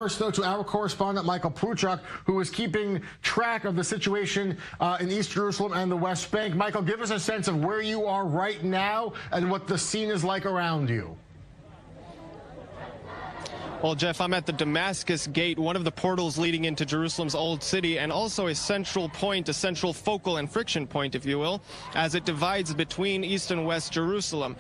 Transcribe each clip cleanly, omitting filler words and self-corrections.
First, though, to our correspondent, Michael Pluchak, who is keeping track of the situation in East Jerusalem and the West Bank. Michael, give us a sense of where you are right now and what the scene is like around you. Well, Jeff, I'm at the Damascus Gate, one of the portals leading into Jerusalem's Old City, and also a central point, a central focal and friction point, if you will, as it divides between East and West Jerusalem.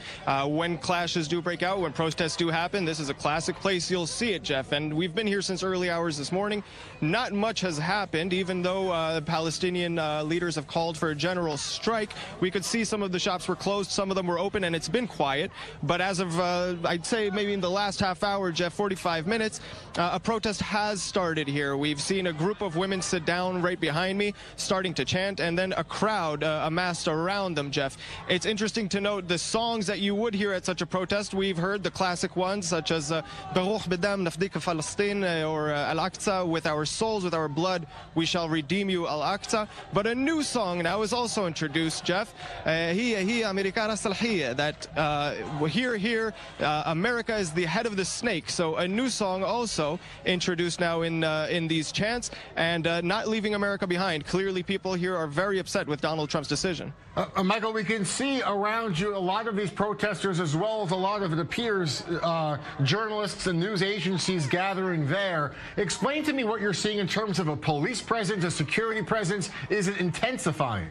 When clashes do break out, when protests do happen, this is a classic place you'll see it, Jeff. And we've been here since early hours this morning. Not much has happened, even though Palestinian leaders have called for a general strike. We could see some of the shops were closed, some of them were open, and it's been quiet. But as of, I'd say maybe in the last half hour, Jeff, 45 minutes, a protest has started here. We've seen a group of women sit down right behind me, starting to chant, and then a crowd amassed around them, Jeff. It's interesting to note the songs that you would hear at such a protest. We've heard the classic ones, such as Baruch B'dam Nafdik Palestine or Al-Aqsa, with our souls, with our blood, we shall redeem you, Al-Aqsa. But a new song now is also introduced, Jeff. Hiya Americana Salhiya, that here, America is the head of the snake. So a new song also introduced now in these chants, and not leaving America behind. Clearly, people here are very upset with Donald Trump's decision. Michael, we can see around you a lot of these protesters, as well as a lot of, it appears, journalists and news agencies gathering there. Explain to me what you're seeing in terms of a police presence, a security presence. Is it intensifying?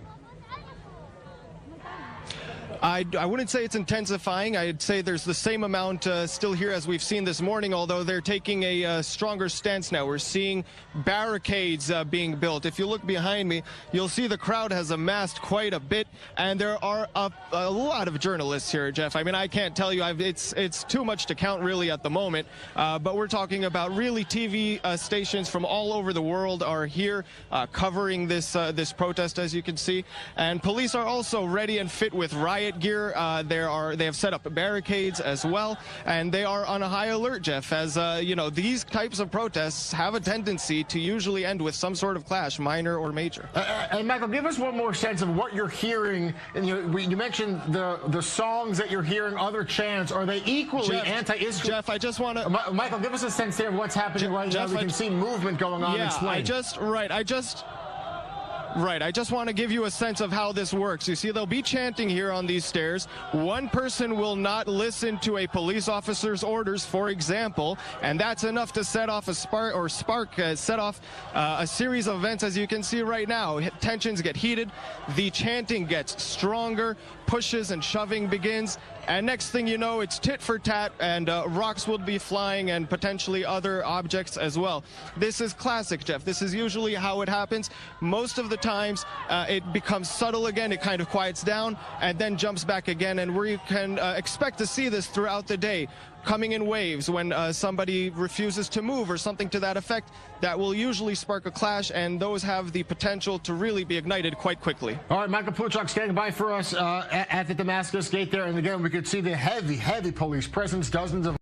I wouldn't say it's intensifying. I'd say there's the same amount still here as we've seen this morning, although they're taking a stronger stance now. We're seeing barricades being built. If you look behind me, you'll see the crowd has amassed quite a bit, and there are a lot of journalists here, Jeff. I mean, I can't tell you. It's too much to count really at the moment, but we're talking about really TV stations from all over the world are here covering this protest, as you can see, and police are also ready and fit with riot gear. They have set up barricades as well, and they are on a high alert, Jeff, as you know, these types of protests have a tendency to usually end with some sort of clash, minor or major. And Michael, give us one more sense of what you're hearing. And you mentioned the songs that you're hearing, other chants. Are they equally anti-Israel? Jeff, I just want to... Michael, give us a sense there of what's happening right now. We can see movement going on. Yeah, Explain. I just want to give you a sense of how this works. You see, they'll be chanting here on these stairs. One person will not listen to a police officer's orders, for example, and that's enough to set off a set off a series of events, as you can see right now. Tensions get heated, the chanting gets stronger, pushes and shoving begins, and next thing you know, it's tit for tat, and rocks will be flying and potentially other objects as well. This is classic, Jeff. This is usually how it happens. Most of the times, it becomes subtle again, it kind of quiets down, and then jumps back again, and we can expect to see this throughout the day, coming in waves. When somebody refuses to move or something to that effect, that will usually spark a clash, and those have the potential to really be ignited quite quickly. All right, Michael Pluchak standing by for us at the Damascus Gate there, and again, we could see the heavy police presence, dozens of